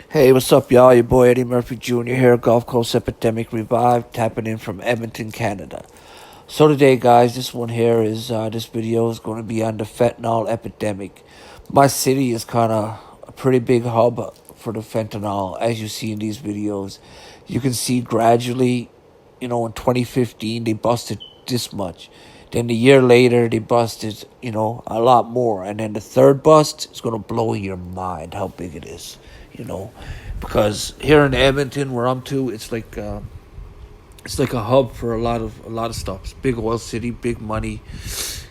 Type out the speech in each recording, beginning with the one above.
Hey, what's up, y'all? Your boy Eddie Murphy Jr. here, Gulf Coast Epidemic Revived, tapping in from Edmonton, Canada. So today, guys, this video is going to be on the fentanyl epidemic. My city is kind of a pretty big hub for the fentanyl, as you see in these videos. You can see gradually, in 2015, they busted this much. Then the year later, they busted, a lot more. And then the third bust is going to blow your mind how big it is, you know. Because here in Edmonton, where I'm to, it's like a hub for a lot of stuff. It's big oil city, big money,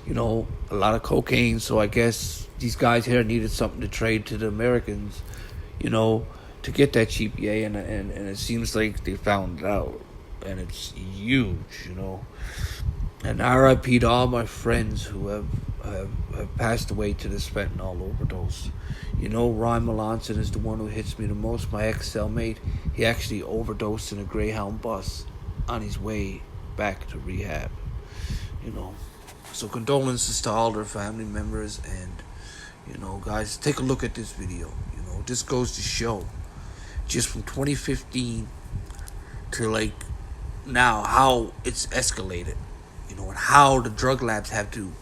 a lot of cocaine. So I guess these guys here needed something to trade to the Americans, to get that cheap yay, and it seems like they found it out, and it's huge. And R.I.P. to all my friends who have passed away to this fentanyl overdose. Ryan Melanson is the one who hits me the most. My ex-cellmate, he actually overdosed in a Greyhound bus on his way back to rehab. So condolences to all their family members, and guys, take a look at this video. This goes to show just from 2015 to now how it's escalated, and how the drug labs have to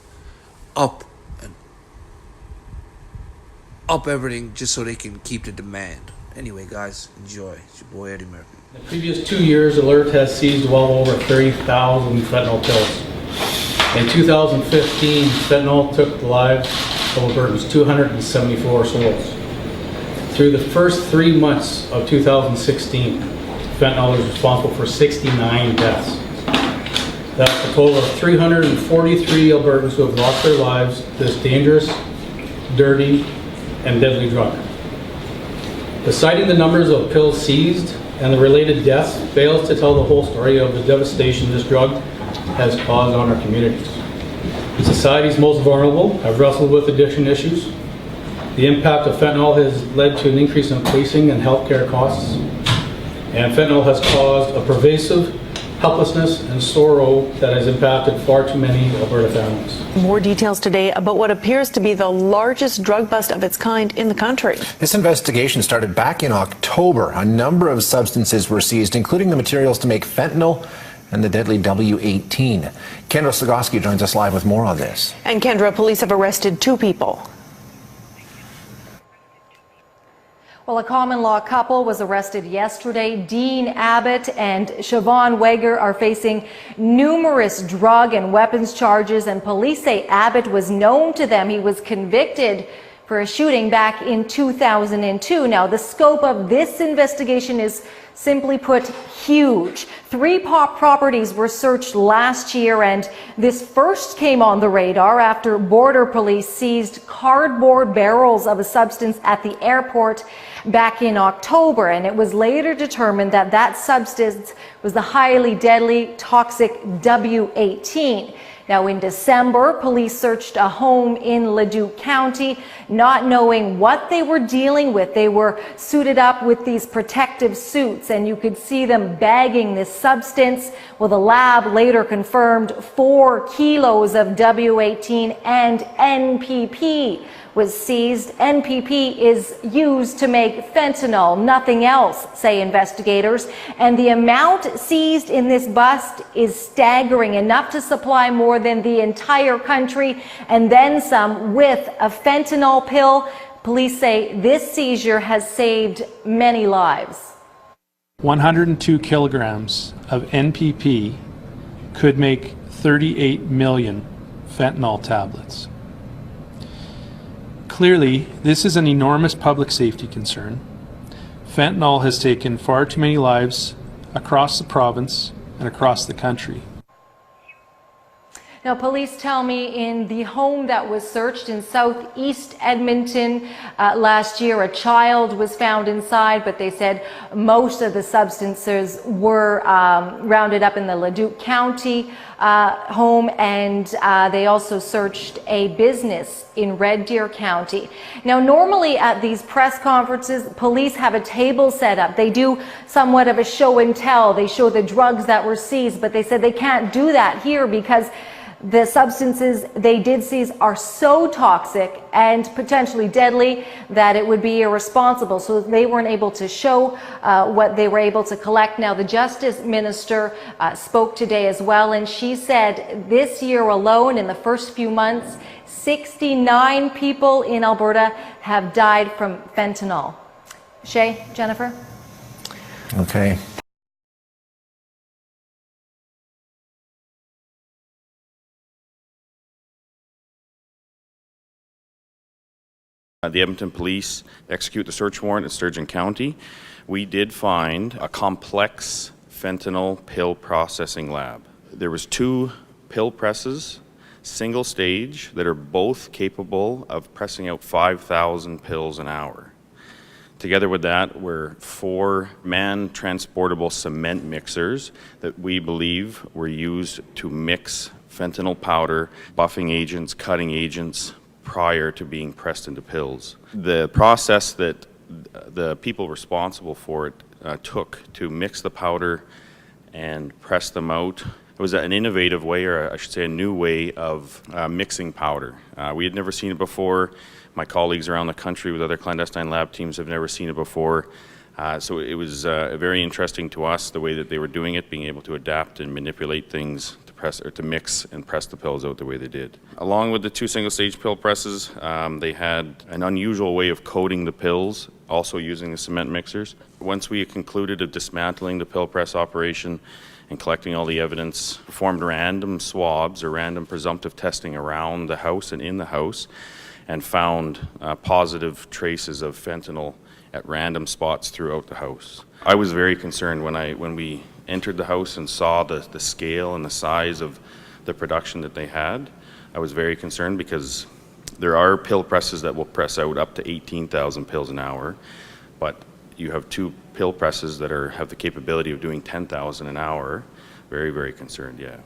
up everything just so they can keep the demand. Anyway, guys, enjoy. It's your boy Eddie Murphy. In the previous 2 years, Alert has seized well over 30,000 fentanyl pills. In 2015, fentanyl took the lives of Albertans, 274 souls. Through the first 3 months of 2016, fentanyl is responsible for 69 deaths. That's a total of 343 Albertans who have lost their lives to this dangerous, dirty, and deadly drug. Citing the numbers of pills seized and the related deaths fails to tell the whole story of the devastation this drug has caused on our communities. Society's most vulnerable have wrestled with addiction issues. The impact of fentanyl has led to an increase in policing and healthcare costs. And fentanyl has caused a pervasive helplessness and sorrow that has impacted far too many Alberta families. More details today about what appears to be the largest drug bust of its kind in the country. This investigation started back in October. A number of substances were seized, including the materials to make fentanyl and the deadly W18. Kendra Slogoski joins us live with more on this. And Kendra, police have arrested 2 people. Well, a common law couple was arrested yesterday. Dean Abbott and Siobhan Wager are facing numerous drug and weapons charges, and police say Abbott was known to them. He was convicted for a shooting back in 2002. Now, the scope of this investigation is simply put huge. 3 properties were searched last year, and this first came on the radar after border police seized cardboard barrels of a substance at the airport back in October, and it was later determined that that substance was the highly deadly toxic W18. Now, in December, police searched a home in Leduc County, not knowing what they were dealing with. They were suited up with these protective suits, and you could see them bagging this substance. Well, the lab later confirmed 4 kilos of W18 and NPP was seized. NPP is used to make fentanyl, nothing else, say investigators. And the amount seized in this bust is staggering, enough to supply more than the entire country and then some with a fentanyl pill. Police say this seizure has saved many lives. 102 kilograms of NPP could make 38 million fentanyl tablets. Clearly, this is an enormous public safety concern. Fentanyl has taken far too many lives across the province and across the country. Now, police tell me in the home that was searched in southeast Edmonton last year, a child was found inside, but they said most of the substances were rounded up in the Leduc County home, and they also searched a business in Red Deer County. Now, normally at these press conferences, police have a table set up. They do somewhat of a show and tell. They show the drugs that were seized, but they said they can't do that here because The substances they did seize are so toxic and potentially deadly that it would be irresponsible. So they weren't able to show what they were able to collect. Now, the Justice Minister spoke today as well, and she said this year alone, in the first few months, 69 people in Alberta have died from fentanyl. Shay, Jennifer? Okay. The Edmonton Police execute the search warrant in Sturgeon County. We did find a complex fentanyl pill processing lab. There was 2 pill presses, single stage, that are both capable of pressing out 5,000 pills an hour. Together with that were 4 man-transportable cement mixers that we believe were used to mix fentanyl powder, buffing agents, cutting agents, prior to being pressed into pills. The process that the people responsible for it took to mix the powder and press them out, it was an innovative way, or I should say a new way of mixing powder. We had never seen it before. My colleagues around the country with other clandestine lab teams have never seen it before. So it was very interesting to us, the way that they were doing it, being able to adapt and manipulate things to mix and press the pills out the way they did. Along with the 2 single-stage pill presses, they had an unusual way of coating the pills, also using the cement mixers. Once we concluded of dismantling the pill press operation and collecting all the evidence, performed random swabs or random presumptive testing around the house and in the house, and found positive traces of fentanyl at random spots throughout the house. I was very concerned when we entered the house and saw the scale and the size of the production that they had. I was very concerned because there are pill presses that will press out up to 18,000 pills an hour, but you have 2 pill presses that have the capability of doing 10,000 an hour. Very, very concerned, yeah.